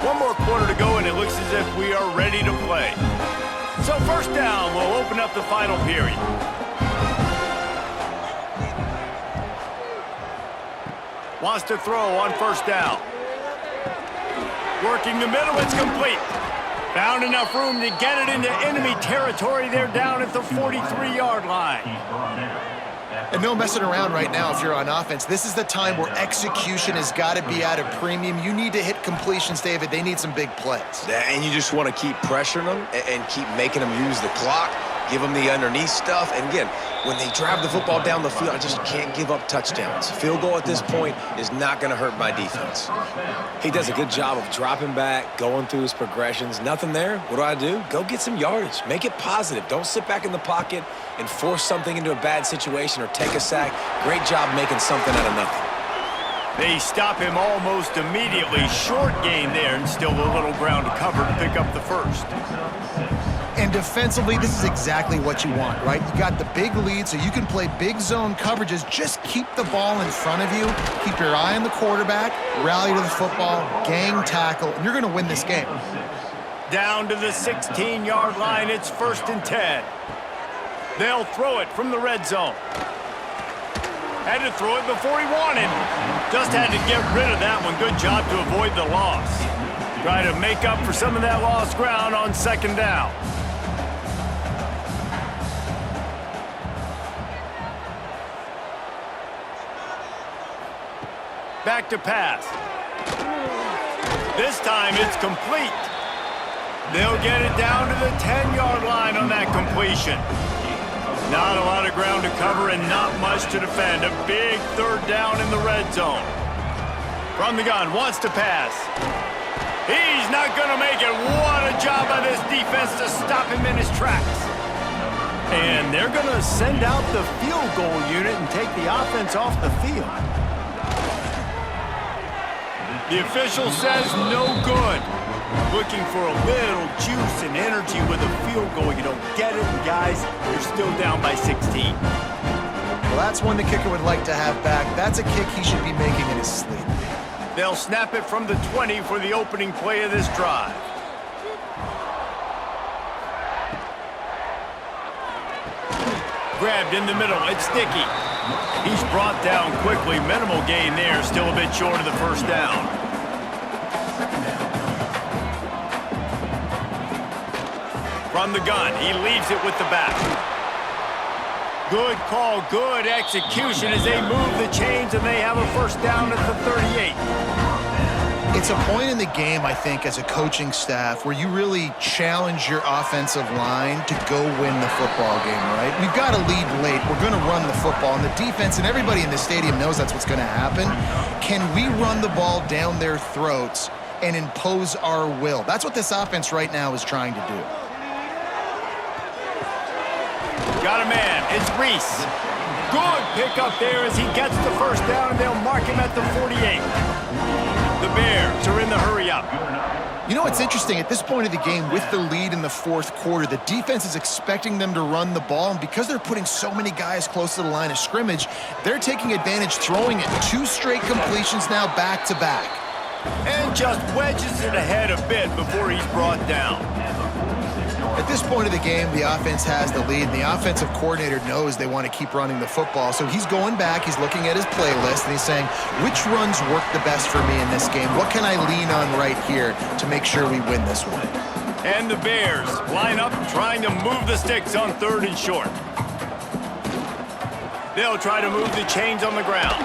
One more quarter to go, and it looks as if we are ready to play. So first down, we'll open up the final period. Wants to throw on first down. Working the middle, it's complete. Found enough room to get it into enemy territory. They're down at the 43-yard line. And no messing around right now if you're on offense. This is the time where execution has got to be at a premium. You need to hit completions, David. They need some big plays. And you just want to keep pressuring them and keep making them use the clock, give them the underneath stuff. And again, when they drive the football down the field, I just can't give up touchdowns. Field goal at this point is not going to hurt my defense. He does a good job of dropping back, going through his progressions. Nothing there. What do? Go get some yardage. Make it positive. Don't sit back in the pocket and force something into a bad situation or take a sack. Great job making something out of nothing. They stop him almost immediately. Short gain there, and still a little ground to cover to pick up the first. And defensively, this is exactly what you want, right? You got the big lead, so you can play big zone coverages. Just keep the ball in front of you. Keep your eye on the quarterback. Rally to the football. Gang tackle. And you're going to win this game. Down to the 16-yard line. It's 1st and 10. They'll throw it from the red zone. Had to throw it before he wanted. Just had to get rid of that one. Good job to avoid the loss. Try to make up for some of that lost ground on second down. Back to pass. This time it's complete. They'll get it down to the 10-yard line on that completion. Not a lot of ground to cover and not much to defend. A big third down in the red zone. From the gun, wants to pass. He's not going to make it. What a job by this defense to stop him in his tracks. And they're going to send out the field goal unit and take the offense off the field. The official says no good. Looking for a little juice and energy with a field goal. You don't get it, guys. You're still down by 16. Well, that's one the kicker would like to have back. That's a kick he should be making in his sleep. They'll snap it from the 20 for the opening play of this drive. grabbed in the middle. It's sticky. He's brought down quickly. Minimal gain there. Still a bit short of the first down. From the gun, he leaves it with the back. Good call, good execution as they move the chains and they have a first down at the 38. It's a point in the game, I think, as a coaching staff where you really challenge your offensive line to go win the football game, right? We've got to lead late. We're going to run the football. And the defense and everybody in the stadium knows that's what's going to happen. Can we run the ball down their throats and impose our will? That's what this offense right now is trying to do. Got a man. It's Reese. Good pickup there as he gets the first down, and they'll mark him at the 48. The Bears are in the hurry-up. You know what's interesting? At this point of the game, with the lead in the fourth quarter, the defense is expecting them to run the ball, and because they're putting so many guys close to the line of scrimmage, they're taking advantage, throwing it 2 straight completions now back-to-back. And just wedges it ahead a bit before he's brought down. At this point of the game, the offense has the lead, and the offensive coordinator knows they want to keep running the football. So he's going back, he's looking at his playlist, and he's saying, which runs work the best for me in this game? What can I lean on right here to make sure we win this one? And the Bears line up trying to move the sticks on 3rd and short. They'll try to move the chains on the ground.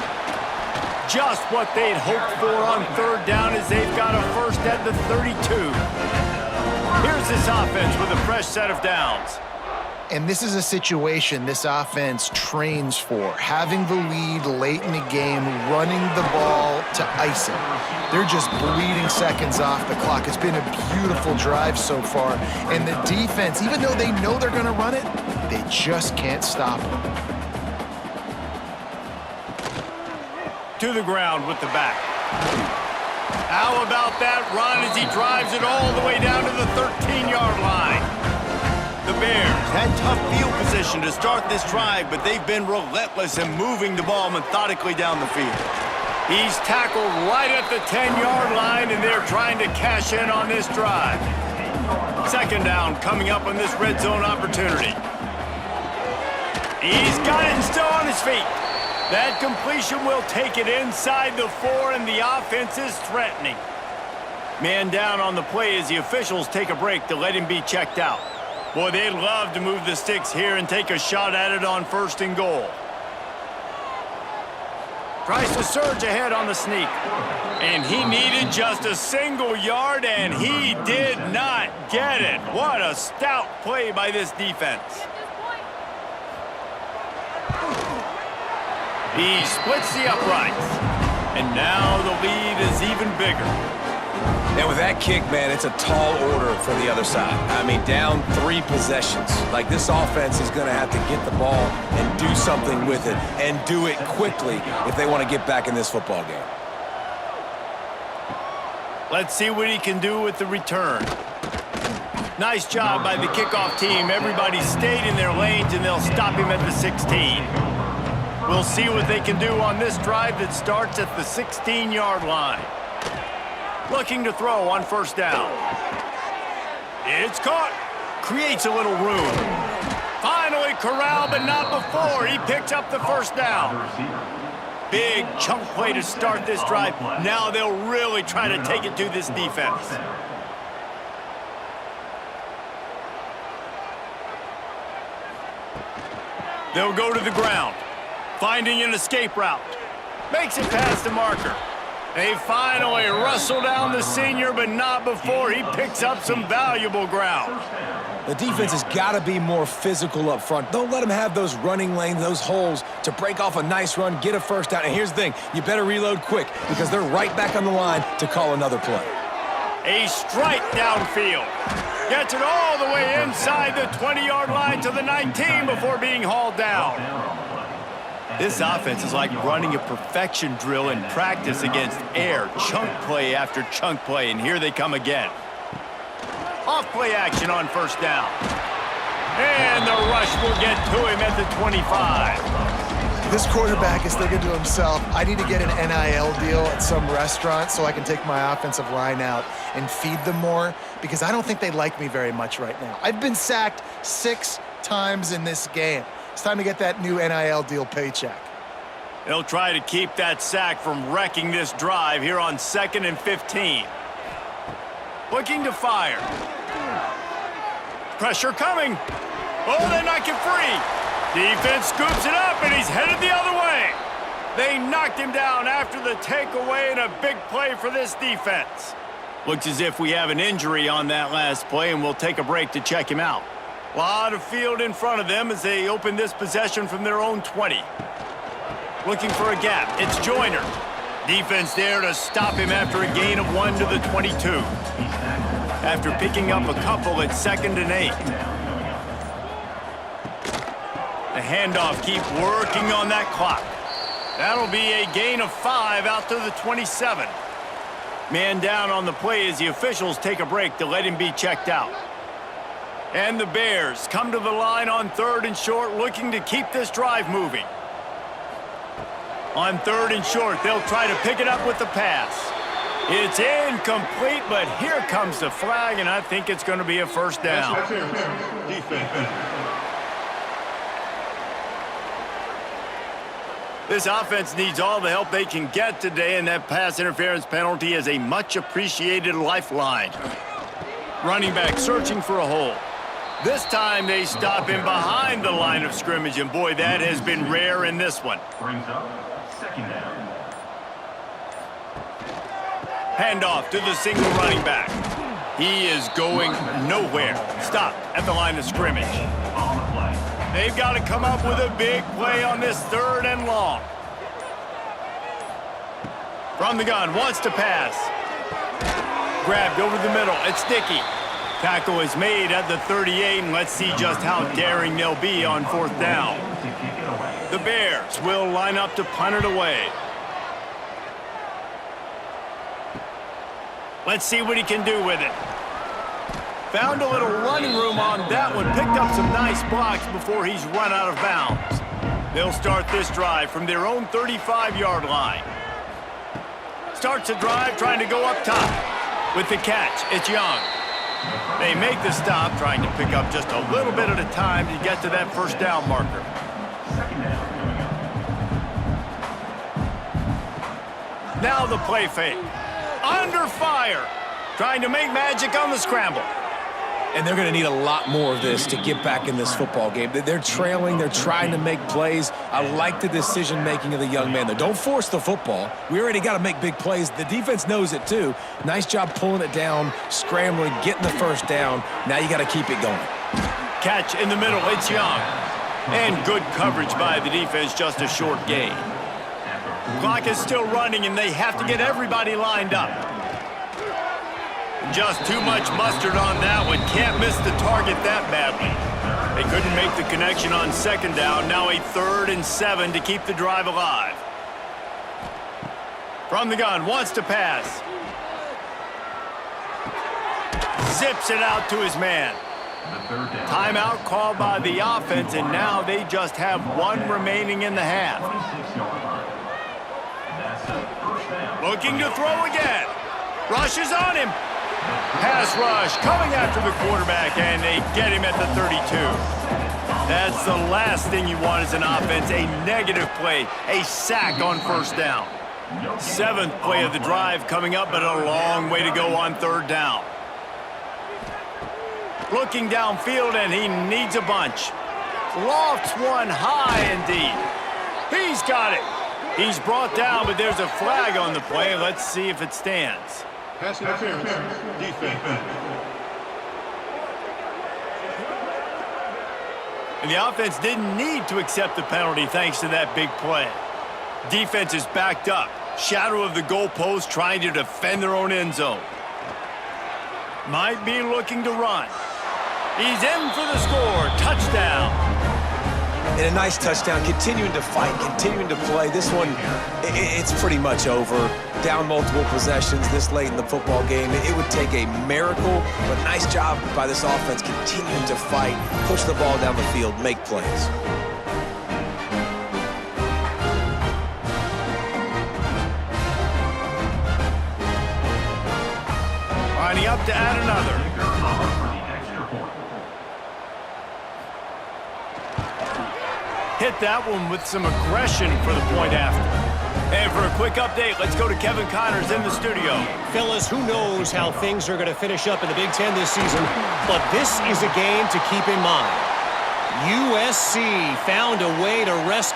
Just what they'd hoped for on 3rd down as they've got a first at the 32. Here's this offense with a fresh set of downs. And this is a situation this offense trains for, having the lead late in the game, running the ball to ice it. They're just bleeding seconds off the clock. It's been a beautiful drive so far. And the defense, even though they know they're going to run it, they just can't stop it. To the ground with the back. How about that run as he drives it all the way down to the 13-yard line? The Bears had tough field position to start this drive, but they've been relentless in moving the ball methodically down the field. He's tackled right at the 10-yard line, and they're trying to cash in on this drive. 2nd down coming up on this red zone opportunity. He's got it and still on his feet. That completion will take it inside the 4, and the offense is threatening. Man down on the play as the officials take a break to let him be checked out. Boy, they'd love to move the sticks here and take a shot at it on 1st and goal. Tries to surge ahead on the sneak. And he needed just a single yard, and he did not get it. What a stout play by this defense. He splits the uprights, and now the lead is even bigger. And with that kick, man, it's a tall order for the other side. I mean, down 3 possessions. Like, this offense is going to have to get the ball and do something with it, and do it quickly if they want to get back in this football game. Let's see what he can do with the return. Nice job by the kickoff team. Everybody stayed in their lanes, and they'll stop him at the 16. We'll see what they can do on this drive that starts at the 16-yard line. Looking to throw on 1st down. It's caught. Creates a little room. Finally corralled, but not before. He picks up the 1st down. Big chunk play to start this drive. Now they'll really try to take it to this defense. They'll go to the ground. Finding an escape route. Makes it past the marker. They finally wrestle down the senior, but not before he picks up some valuable ground. The defense has got to be more physical up front. Don't let them have those running lanes, those holes to break off a nice run, get a first down. And here's the thing, you better reload quick because they're right back on the line to call another play. A strike downfield. Gets it all the way inside the 20-yard line to the 19 before being hauled down. This offense is like running a perfection drill in practice against air, chunk play after chunk play, and here they come again. Off play action on 1st down. And the rush will get to him at the 25. This quarterback is thinking to himself, I need to get an NIL deal at some restaurant so I can take my offensive line out and feed them more, because I don't think they like me very much right now. I've been sacked 6 times in this game. It's time to get that new NIL deal paycheck. They'll try to keep that sack from wrecking this drive here on 2nd and 15. Looking to fire. Pressure coming. Oh, they knock it free. Defense scoops it up, and he's headed the other way. They knocked him down after the takeaway, and a big play for this defense. Looks as if we have an injury on that last play, and we'll take a break to check him out. A lot of field in front of them as they open this possession from their own 20. Looking for a gap. It's Joyner. Defense there to stop him after a gain of 1 to the 22. After picking up a couple at 2nd and 8. The handoff, keep working on that clock. That'll be a gain of 5 out to the 27. Man down on the play as the officials take a break to let him be checked out. And the Bears come to the line on 3rd and short, looking to keep this drive moving. On 3rd and short, they'll try to pick it up with the pass. It's incomplete, but here comes the flag, and I think it's going to be a first down. This offense needs all the help they can get today, and that pass interference penalty is a much-appreciated lifeline. Running back searching for a hole. This time they stop him behind the line of scrimmage, and boy, that has been rare in this one. Brings up 2nd down. Handoff to the single running back. He is going nowhere. Stopped at the line of scrimmage. On the play. They've got to come up with a big play on this 3rd and long. From the gun, wants to pass. Grabbed over the middle. It's Dickey. Tackle is made at the 38, and let's see just how daring they'll be on 4th down. The Bears will line up to punt it away. Let's see what he can do with it. Found a little running room on that one. Picked up some nice blocks before he's run out of bounds. They'll start this drive from their own 35-yard line. Starts a drive trying to go up top. With the catch, it's Young. They make the stop, trying to pick up just a little bit at a time to get to that first down marker. 2nd down coming up. Now the play fake. Under fire. Trying to make magic on the scramble. And they're going to need a lot more of this to get back in this football game. They're trailing. They're trying to make plays. I like the decision-making of the young man, though. Don't force the football. We already got to make big plays. The defense knows it, too. Nice job pulling it down, scrambling, getting the first down. Now you got to keep it going. Catch in the middle. It's Young. And good coverage by the defense, just a short gain. Clock is still running, and they have to get everybody lined up. Just too much mustard on that one. Can't miss the target that badly. They couldn't make the connection on 2nd down. Now a 3rd and 7 to keep the drive alive. From the gun, wants to pass. Zips it out to his man. The 3rd down. Timeout called by the offense, and now they just have 1 remaining in the half. 26-yard line. That's a first down. Looking to throw again. Rushes on him. Pass rush coming after the quarterback, and they get him at the 32. That's the last thing you want as an offense, a negative play, a sack on 1st down. 7th play of the drive coming up, but a long way to go on 3rd down. Looking downfield, and he needs a bunch. Lofts one high indeed. He's got it. He's brought down, but there's a flag on the play. Let's see if it stands. Pass interference. Defense. And the offense didn't need to accept the penalty thanks to that big play. Defense is backed up. Shadow of the goalpost trying to defend their own end zone. Might be looking to run. He's in for the score. Touchdown. And a nice touchdown, continuing to fight, continuing to play. This one, it's pretty much over. Down multiple possessions this late in the football game. It would take a miracle, but nice job by this offense continuing to fight, push the ball down the field, make plays. Lining up to add another. hit that one with some aggression for the point after. And for a quick update, let's go to Kevin Connors in the studio. Fellas, who knows how things are going to finish up in the Big Ten this season, but this is a game to keep in mind. USC found a way to rescue